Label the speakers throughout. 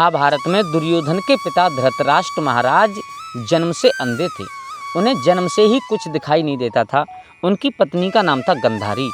Speaker 1: महाभारत में दुर्योधन के पिता धृतराष्ट्र महाराज जन्म से अंधे थे। उन्हें जन्म से ही कुछ दिखाई नहीं देता था। उनकी पत्नी का नाम था गंधारी।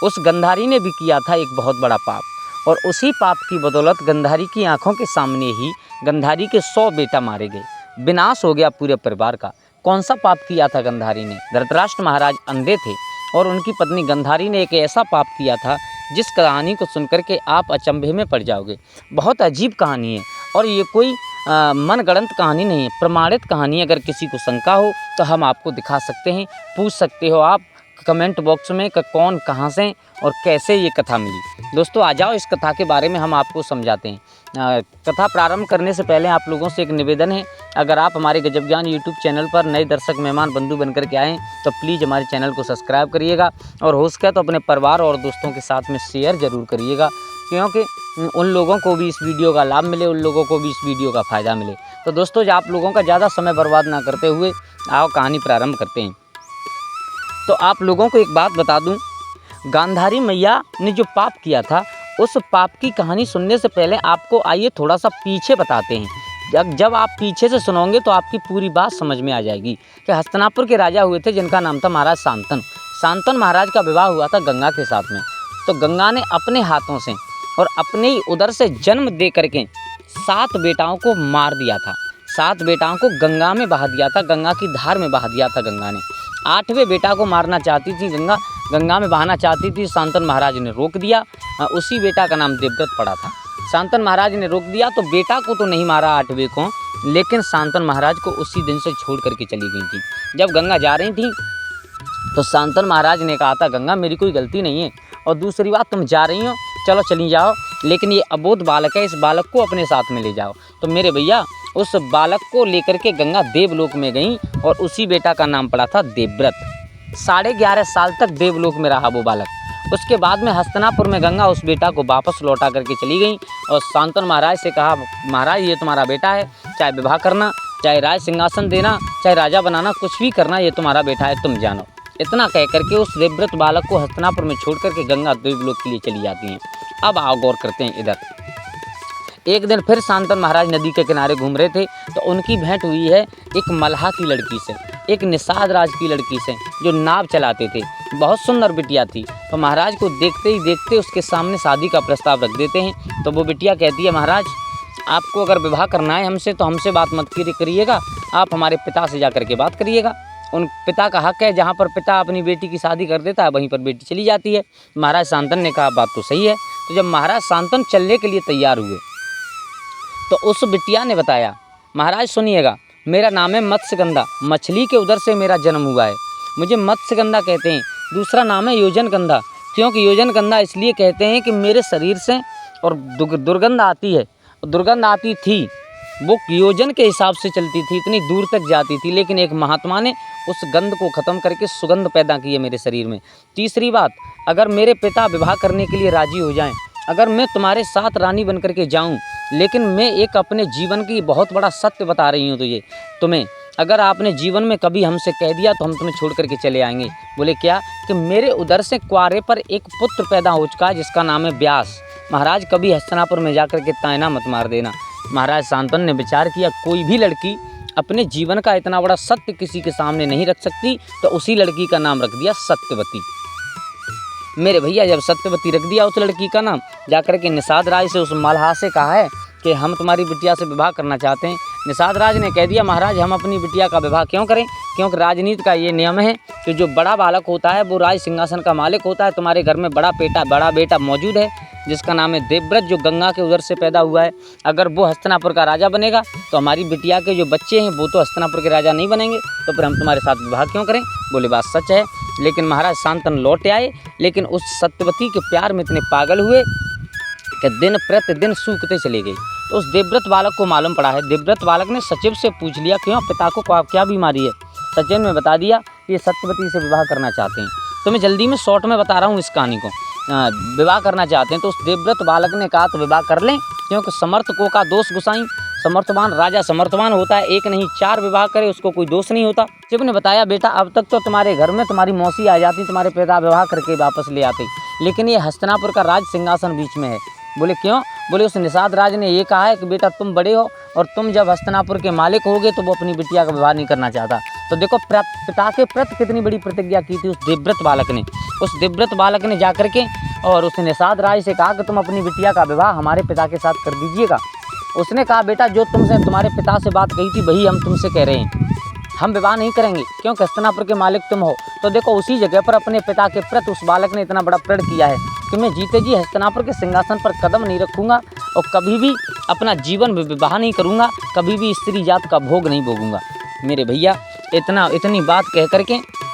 Speaker 1: उस गंधारी ने भी किया था एक बहुत बड़ा पाप और उसी पाप की बदौलत गंधारी की आंखों के सामने ही गंधारी के 100 बेटा मारे गए। विनाश हो गया पूरे परिवार का। कौन सा पाप किया था गंधारी ने? धृतराष्ट्र महाराज अंधे थे और उनकी पत्नी गंधारी ने एक ऐसा पाप किया था जिस कहानी को सुनकर के आप अचंभे में पड़ जाओगे। बहुत अजीब कहानी है और ये कोई मनगढ़ंत कहानी नहीं है, प्रमाणित कहानी। अगर किसी को शंका हो तो हम आपको दिखा सकते हैं, पूछ सकते हो आप कमेंट बॉक्स में कि कौन कहाँ से और कैसे ये कथा मिली। दोस्तों आ जाओ, इस कथा के बारे में हम आपको समझाते हैं। कथा प्रारंभ करने से पहले आप लोगों से एक निवेदन है, अगर आप हमारे गजब ज्ञान यूट्यूब चैनल पर नए दर्शक मेहमान बंधु बनकर के आएँ तो प्लीज़ हमारे चैनल को सब्सक्राइब करिएगा और हो सके तो अपने परिवार और दोस्तों के साथ में शेयर ज़रूर करिएगा, क्योंकि उन लोगों को भी इस वीडियो का लाभ मिले, उन लोगों को भी इस वीडियो का फ़ायदा मिले। तो दोस्तों आप लोगों का ज़्यादा समय बर्बाद ना करते हुए आओ कहानी प्रारंभ करते हैं। तो आप लोगों को एक बात बता दूं, गांधारी मैया ने जो पाप किया था उस पाप की कहानी सुनने से पहले आपको आइए थोड़ा सा पीछे बताते हैं। जब आप पीछे से सुनोगे तो आपकी पूरी बात समझ में आ जाएगी कि हस्तिनापुर के राजा हुए थे जिनका नाम था महाराज शांतनु। शांतनु महाराज का विवाह हुआ था गंगा के साथ में। तो गंगा ने अपने हाथों से और अपने ही उदर से जन्म दे करके 7 बेटाओं को मार दिया था। 7 बेटाओं को गंगा में बहा दिया था, गंगा की धार में बहा दिया था गंगा ने। 8वें बेटा को मारना चाहती थी गंगा में बहाना चाहती थी, शांतनु महाराज ने रोक दिया। उसी बेटा का नाम देवव्रत पड़ा था। शांतनु महाराज ने रोक दिया तो बेटा को तो नहीं मारा 8वें को, लेकिन शांतनु महाराज को उसी दिन से छोड़ करके चली गई थी। जब गंगा जा रही थी तो शांतनु महाराज ने कहा था गंगा मेरी कोई गलती नहीं है, और दूसरी बात तुम जा रही हो चलो चली जाओ, लेकिन ये अबोध बालक है, इस बालक को अपने साथ में ले जाओ। तो मेरे भैया उस बालक को लेकर के गंगा देवलोक में गई और उसी बेटा का नाम पड़ा था देवव्रत। 11.5 साल तक देवलोक में रहा वो बालक। उसके बाद में हस्तिनापुर में गंगा उस बेटा को वापस लौटा करके चली गई और शांतनु महाराज से कहा महाराज ये तुम्हारा बेटा है, चाहे विवाह करना, चाहे राज सिंहासन देना, चाहे राजा बनाना, कुछ भी करना, ये तुम्हारा बेटा है, तुम जानो। इतना कह करके उस देवव्रत बालक को हस्तिनापुर में छोड़ करके गंगा देवलोक के लिए चली जाती हैं। अब आओ गौर करते हैं इधर। एक दिन फिर शांतनु महाराज नदी के किनारे घूम रहे थे तो उनकी भेंट हुई है एक मल्हा की लड़की से, एक निषाद राज की लड़की से जो नाव चलाते थे। बहुत सुंदर बिटिया थी। तो महाराज को देखते ही देखते उसके सामने शादी का प्रस्ताव रख देते हैं। तो वो बिटिया कहती है महाराज आपको अगर विवाह करना है हमसे तो हमसे बात मत करिएगा, आप हमारे पिता से जा कर के बात करिएगा। उन पिता का हक है, जहाँ पर पिता अपनी बेटी की शादी कर देता है वहीं पर बेटी चली जाती है। महाराज शांतनु ने कहा बात तो सही है। तो जब महाराज शांतनु चलने के लिए तैयार हुए तो उस बिटिया ने बताया महाराज सुनिएगा, मेरा नाम है मत्स्यगंधा, मछली के उदर से मेरा जन्म हुआ है, मुझे मत्स्यगंधा कहते हैं। दूसरा नाम है योजनगंधा, क्योंकि योजनगंधा इसलिए कहते हैं कि मेरे शरीर से और दुर्गंध आती है, दुर्गंध आती थी, वो योजन के हिसाब से चलती थी, इतनी दूर तक जाती थी, लेकिन एक महात्मा ने उस गंध को ख़त्म करके सुगंध पैदा की है मेरे शरीर में। तीसरी बात, अगर मेरे पिता विवाह करने के लिए राजी हो जाएं, अगर मैं तुम्हारे साथ रानी बन करके जाऊं, लेकिन मैं एक अपने जीवन की बहुत बड़ा सत्य बता रही हूँ तुझे तुम्हें, अगर आपने जीवन में कभी हमसे कह दिया तो हम तुम्हें छोड़ करके चले आएंगे। बोले क्या? कि मेरे उदर से क्वारे पर एक पुत्र पैदा हो चुका है जिसका नाम है व्यास। महाराज कभी हस्तिनापुर में जाकर के तायना मत मार देना। महाराज शांतनु ने विचार किया कोई भी लड़की अपने जीवन का इतना बड़ा सत्य किसी के सामने नहीं रख सकती, तो उसी लड़की का नाम रख दिया सत्यवती। मेरे भैया जब सत्यवती रख दिया उस लड़की का नाम, जाकर के निषाद राज से उस मल्हा से कहा है कि हम तुम्हारी बिटिया से विवाह करना चाहते हैं। निषाद राज ने कह दिया महाराज हम अपनी बिटिया का विवाह क्यों करें, क्योंकि राजनीति का ये नियम है कि जो बड़ा बालक होता है वो राज सिंहासन का मालिक होता है। तुम्हारे घर में बड़ा बेटा मौजूद है जिसका नाम है देवव्रत, जो गंगा के उदर से पैदा हुआ है। अगर वो हस्तिनापुर का राजा बनेगा तो हमारी बिटिया के जो बच्चे हैं वो तो हस्तिनापुर के राजा नहीं बनेंगे, तो फिर हम तुम्हारे साथ विवाह क्यों करें। बोले बात सच है। लेकिन महाराज शांतनु लौट आए, लेकिन उस सत्यवती के प्यार में इतने पागल हुए कि दिन प्रतिदिन सूखते चले गए। तो उस देवव्रत बालक को मालूम पड़ा है। देवव्रत बालक ने सचिव से पूछ लिया क्यों पिता को क्या बीमारी है। सचिव ने बता दिया ये सत्यवती से विवाह करना चाहते हैं। तो मैं जल्दी में शॉर्ट में बता रहा हूँ इस कहानी को। विवाह करना चाहते हैं तो उस देवव्रत बालक ने कहा तो विवाह कर लें, क्योंकि समर्थकों का दोष गुसाई, समर्थवान राजा समर्थवान होता है, एक नहीं 4 विवाह करे उसको कोई दोष नहीं होता। शिव ने बताया बेटा अब तक तो तुम्हारे घर में तुम्हारी मौसी आ जाती, तुम्हारे पिता विवाह करके वापस ले आते, लेकिन ये हस्तिनापुर का राज सिंहासन बीच में है, बोले क्यों? बोले उस निषाद राज ने ये कहा है कि बेटा तुम बड़े हो और तुम जब हस्तिनापुर के मालिक होगे तो वो अपनी बिटिया का विवाह नहीं करना चाहता। तो देखो पिता के प्रति कितनी बड़ी प्रतिज्ञा की थी उस देवव्रत बालक ने। उस देवव्रत बालक ने जाकर के और उस निषाद राज से कहा कि तुम अपनी बिटिया का विवाह हमारे पिता के साथ कर दीजिएगा। उसने कहा बेटा जो तुमसे तुम्हारे पिता से बात कही थी वही हम तुमसे कह रहे हैं, हम विवाह नहीं करेंगे क्योंकि हस्तिनापुर के मालिक तुम हो। तो देखो उसी जगह पर अपने पिता के प्रति उस बालक ने इतना बड़ा प्रण किया है कि मैं जीते जी हस्तिनापुर के सिंहासन पर कदम नहीं रखूँगा और कभी भी अपना जीवन विवाह नहीं करूँगा, कभी भी स्त्री जात का भोग नहीं भोगूंगा। मेरे भैया इतनी बात कह करके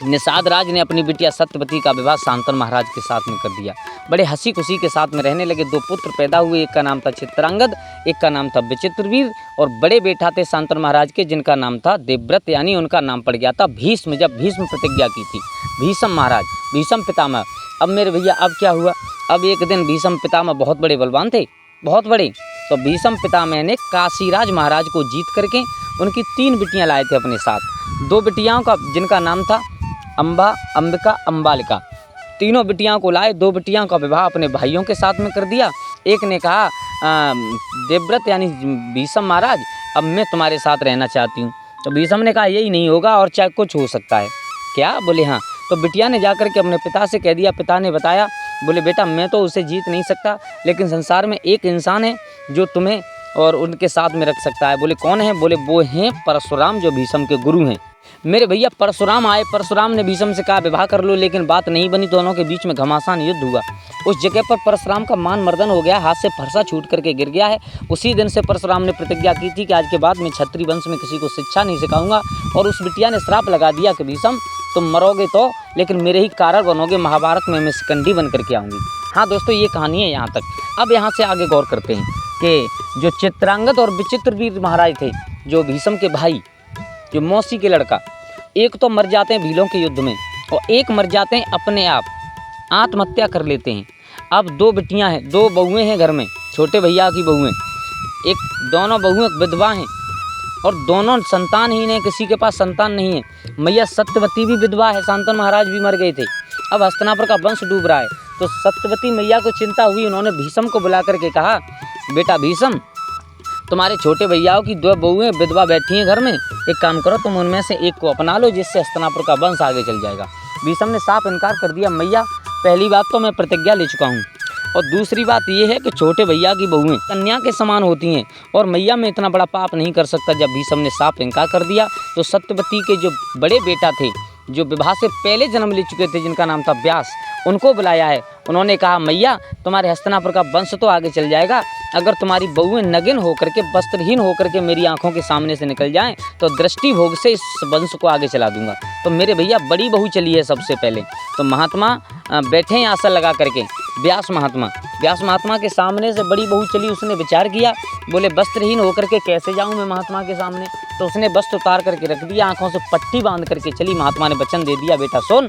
Speaker 1: निषाद राज ने अपनी बिटिया सत्यवती का विवाह शांतनु महाराज के साथ में कर दिया। बड़े हंसी खुशी के साथ में रहने लगे। 2 पुत्र पैदा हुए, एक का नाम था चित्रांगद, एक का नाम था विचित्रवीर। और बड़े बेटा थे शांतनु महाराज के जिनका नाम था देवव्रत, यानी उनका नाम पड़ गया था भीष्म। जब भीष्म प्रतिज्ञा की थी भीष्म महाराज, भीष्म पितामह। अब मेरे भैया अब क्या हुआ, अब एक दिन भीष्म पितामह बहुत बड़े बलवान थे, बहुत बड़े। तो भीष्म पितामह ने काशीराज महाराज को जीत करके उनकी 3 बिटियाँ लाए थे अपने साथ। 2 बिटियाओं का जिनका नाम था अम्बा, अंबिका, अम्बालिका, तीनों बिटियाओं को लाए। 2 बिटियाओं का विवाह अपने भाइयों के साथ में कर दिया। एक ने कहा देवव्रत यानी भीष्म महाराज अब मैं तुम्हारे साथ रहना चाहती हूँ। तो भीष्म ने कहा यही नहीं होगा और चाहे कुछ हो सकता है। क्या? बोले हाँ। तो बिटिया ने जाकर के अपने पिता से कह दिया। पिता ने बताया, बोले बेटा मैं तो उसे जीत नहीं सकता, लेकिन संसार में एक इंसान है जो तुम्हें और उनके साथ में रख सकता है। बोले कौन है? बोले वो हैं परशुराम जो भीष्म के गुरु हैं। मेरे भैया परशुराम आए, परशुराम ने भीष्म से कहा विवाह कर लो, लेकिन बात नहीं बनी। दोनों के बीच में घमासान युद्ध हुआ। उस जगह पर परशुराम का मान मर्दन हो गया, हाथ से फरसा छूट करके गिर गया है। उसी दिन से परशुराम ने प्रतिज्ञा की थी कि आज के बाद मैं क्षत्रिय वंश में किसी को शिक्षा नहीं सिखाऊंगा। और उस बिटिया ने श्राप लगा दिया कि भीष्म तुम मरोगे तो, लेकिन मेरे ही कारण बनोगे, महाभारत में मैं शिकंडी बन करके आऊँगी। हाँ दोस्तों ये कहानी है यहाँ तक। अब यहाँ से आगे गौर करते हैं कि जो चित्रांगद और विचित्रवीर महाराज थे, जो भीष्म के भाई, जो मौसी के लड़का, एक तो मर जाते हैं भीलों के युद्ध में और एक मर जाते हैं अपने आप, आत्महत्या कर लेते हैं। अब 2 बिटियां हैं, 2 बहुएं हैं घर में, छोटे भैया की बहुएं। दोनों बहुएं विधवा हैं और दोनों संतानहीन हैं, किसी के पास संतान नहीं है। मैया सत्यवती भी विधवा है, शांतनु महाराज भी मर गए थे। अब हस्तिनापुर का वंश डूब रहा है। तो सत्यवती मैया को चिंता हुई, उन्होंने भीष्म को बुला करके कहा बेटा भीष्म तुम्हारे छोटे भैयाओं की 2 बहुएं विधवा बैठी हैं घर में, एक काम करो तुम उनमें से एक को अपना लो, जिससे हस्तिनापुर का वंश आगे चल जाएगा। भीष्म ने साफ इनकार कर दिया, मैया पहली बात तो मैं प्रतिज्ञा ले चुका हूँ और दूसरी बात ये है कि छोटे भैया की बहुएं कन्या के समान होती हैं और मैया मैं इतना बड़ा पाप नहीं कर सकता। जब भीष्म ने साफ इनकार कर दिया तो सत्यवती के जो बड़े बेटा थे, जो विवाह से पहले जन्म ले चुके थे, जिनका नाम था व्यास, उनको बुलाया है। उन्होंने कहा मैया तुम्हारे हस्तिनापुर का वंश तो आगे चल जाएगा, अगर तुम्हारी बहुएं नगिन होकर के, वस्त्रहीन होकर के मेरी आंखों के सामने से निकल जाएं तो दृष्टि भोग से इस वंश को आगे चला दूंगा। तो मेरे भैया बड़ी बहू चली है सबसे पहले। तो महात्मा बैठे हैं आसन लगा करके, व्यास महात्मा के सामने से बड़ी बहू चली। उसने विचार किया, बोले वस्त्रहीन होकर के कैसे जाऊँ मैं महात्मा के सामने। तो उसने वस्त्र उतार करके रख दिया, आंखों से पट्टी बांध करके चली। महात्मा ने वचन दे दिया, बेटा सुन,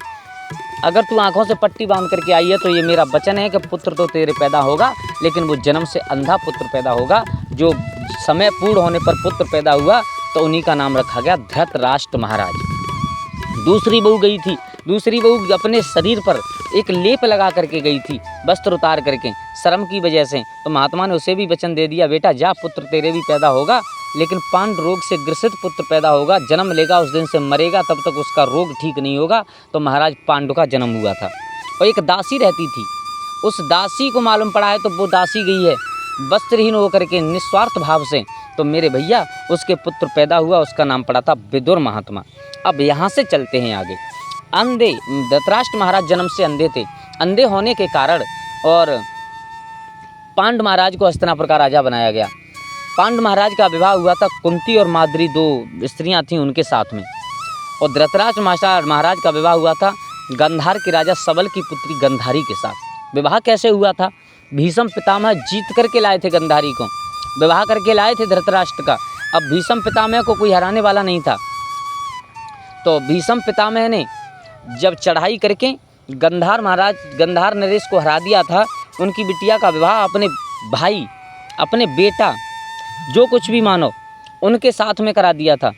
Speaker 1: अगर तू आंखों से पट्टी बांध करके आई है तो ये मेरा वचन है कि पुत्र तो तेरे पैदा होगा, लेकिन वो जन्म से अंधा पुत्र पैदा होगा। जो समय पूर्ण होने पर पुत्र पैदा हुआ तो उन्हीं का नाम रखा गया धृतराष्ट्र महाराज। दूसरी बहू गई थी, दूसरी बहू अपने शरीर पर एक लेप लगा करके गई थी, वस्त्र उतार करके, शर्म की वजह से। तो महात्मा ने उसे भी वचन दे दिया, बेटा जा, पुत्र तेरे भी पैदा होगा, लेकिन पांड रोग से ग्रसित पुत्र पैदा होगा, जन्म लेगा उस दिन से मरेगा, तब तक उसका रोग ठीक नहीं होगा। तो महाराज पांडु का जन्म हुआ था और एक दासी रहती थी। उस दासी को मालूम पड़ा है तो वो दासी गई है वस्त्रहीन होकर के निस्वार्थ भाव से। तो मेरे भैया उसके पुत्र पैदा हुआ, उसका नाम पड़ा था विदुर महात्मा। अब यहाँ से चलते हैं आगे। अंधे, धृतराष्ट्र महाराज जन्म से अंधे थे। अंधे होने के कारण और पांडु महाराज को हस्तिनापुर का राजा बनाया गया। पांडु महाराज का विवाह हुआ था कुंती और माद्री, 2 स्त्रियां थीं उनके साथ में। और धृतराष्ट्र महाराज का विवाह हुआ था गंधार के राजा सबल की पुत्री गंधारी के साथ। विवाह कैसे हुआ था? भीष्म पितामह जीत करके लाए थे गंधारी को, विवाह करके लाए थे धृतराष्ट्र का। अब भीष्म पितामह को कोई हराने वाला नहीं था। तो भीष्म पितामह ने जब चढ़ाई करके गंधार नरेश को हरा दिया था, उनकी बिटिया का विवाह अपने भाई, अपने बेटा, जो कुछ भी मानो, उनके साथ में करा दिया था।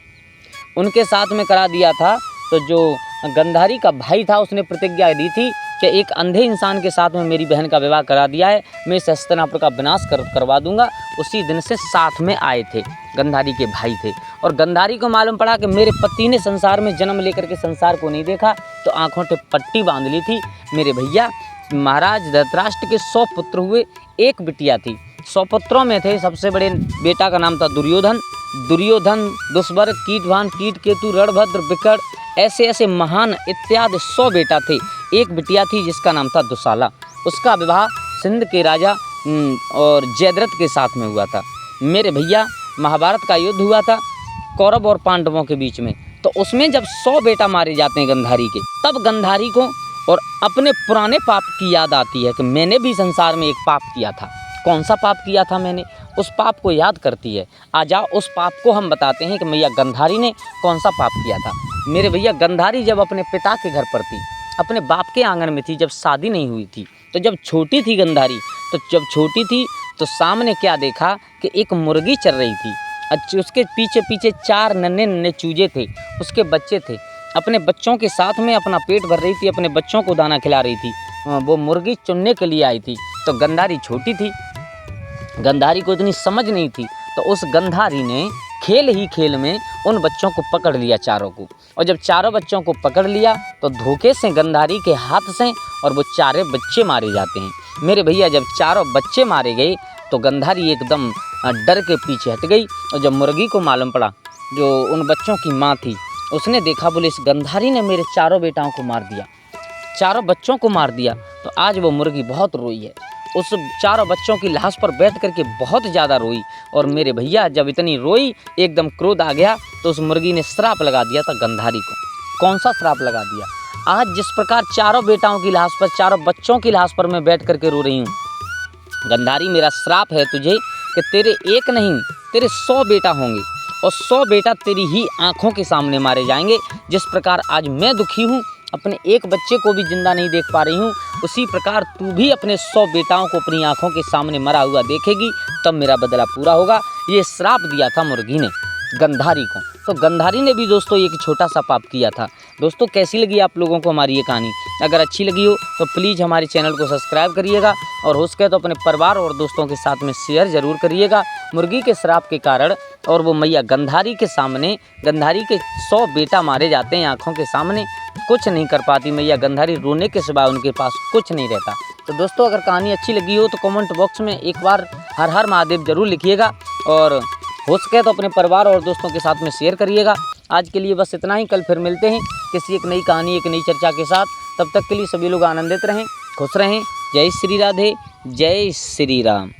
Speaker 1: तो जो गंधारी का भाई था, उसने प्रतिज्ञा दी थी कि एक अंधे इंसान के साथ में मेरी बहन का विवाह करा दिया है, मैं इस हस्तिनापुर का विनाश करवा दूंगा। उसी दिन से साथ में आए थे, गंधारी के भाई थे। और गंधारी को मालूम पड़ा कि मेरे पति ने संसार में जन्म लेकर के संसार को नहीं देखा, तो आँखों पे पट्टी बांध ली थी। मेरे भैया महाराज धृतराष्ट्र के 100 पुत्र हुए, एक बिटिया थी। 100 पुत्रों में थे, सबसे बड़े बेटा का नाम था दुर्योधन। दुर्योधन, दुष्बर, कीटवान, कीटकेतु, रणभद्र, विकट, ऐसे ऐसे महान इत्यादि 100 बेटा थे। एक बिटिया थी जिसका नाम था दुशाला। उसका विवाह सिंध के राजा और जयद्रथ के साथ में हुआ था। मेरे भैया महाभारत का युद्ध हुआ था कौरव और पांडवों के बीच में, तो उसमें जब 100 बेटा मारे जाते हैं गंधारी के, तब गंधारी को और अपने पुराने पाप की याद आती है कि मैंने भी संसार में एक पाप किया था। कौन सा पाप किया था मैंने, उस पाप को याद करती है। आ जाओ उस पाप को हम बताते हैं कि मैया गंधारी ने कौन सा पाप किया था। मेरे भैया गंधारी जब अपने पिता के घर पर थी, अपने बाप के आंगन में थी, जब शादी नहीं हुई थी, तो जब छोटी थी गंधारी, तो जब छोटी थी तो सामने क्या देखा कि एक मुर्गी चल रही थी। अच्छा, उसके पीछे पीछे 4 नन्हे नन्हे चूजे थे, उसके बच्चे थे। अपने बच्चों के साथ में अपना पेट भर रही थी, अपने बच्चों को दाना खिला रही थी। वो मुर्गी चुनने के लिए आई थी, तो गंधारी छोटी थी, गंधारी को इतनी समझ नहीं थी, तो उस गंधारी ने खेल ही खेल में उन बच्चों को पकड़ लिया चारों को। और जब चारों बच्चों को पकड़ लिया तो धोखे से गंधारी के हाथ से और वो 4 बच्चे मारे जाते हैं। मेरे भैया जब चारों बच्चे मारे गए तो गंधारी एकदम डर के पीछे हट गई। और जब मुर्गी को मालूम पड़ा, जो उन बच्चों की माँ थी, उसने देखा, बोले इस गंधारी ने मेरे चारों बेटाओं को मार दिया, चारों बच्चों को मार दिया। तो आज वो मुर्गी बहुत रोई है, उस चारों बच्चों की लाश पर बैठ करके बहुत ज़्यादा रोई। और मेरे भैया जब इतनी रोई, एकदम क्रोध आ गया, तो उस मुर्गी ने श्राप लगा दिया था गंधारी को। कौन सा श्राप लगा दिया? आज जिस प्रकार चारों बेटाओं की लाश पर, चारों बच्चों की लाश पर मैं बैठ करके रो रही हूँ, गंधारी मेरा श्राप है तुझे कि तेरे एक नहीं, तेरे 100 बेटा होंगे और 100 बेटा तेरी ही आँखों के सामने मारे जाएंगे। जिस प्रकार आज मैं दुखी हूँ, अपने एक बच्चे को भी जिंदा नहीं देख पा रही हूँ, उसी प्रकार तू भी अपने 100 बेटाओं को अपनी आंखों के सामने मरा हुआ देखेगी, तब मेरा बदला पूरा होगा। ये श्राप दिया था मुर्गी ने गंधारी को। तो गंधारी ने भी दोस्तों एक छोटा सा पाप किया था। दोस्तों कैसी लगी आप लोगों को हमारी ये कहानी? अगर अच्छी लगी हो तो प्लीज़ हमारे चैनल को सब्सक्राइब करिएगा, और हो सके तो अपने परिवार और दोस्तों के साथ में शेयर ज़रूर करिएगा। मुर्गी के श्राप के कारण और वो मैया गंधारी के सामने, गंधारी के 100 बेटा मारे जाते हैं आँखों के सामने, कुछ नहीं कर पाती मैया गंधारी, रोने के सिवा उनके पास कुछ नहीं रहता। तो दोस्तों अगर कहानी अच्छी लगी हो तो कमेंट बॉक्स में एक बार हर हर महादेव जरूर लिखिएगा, और हो सके तो अपने परिवार और दोस्तों के साथ में शेयर करिएगा। आज के लिए बस इतना ही, कल फिर मिलते हैं किसी एक नई कहानी, एक नई चर्चा के साथ। तब तक के लिए सभी लोग आनंदित रहें, खुश रहें। जय श्री राधे, जय श्री राम।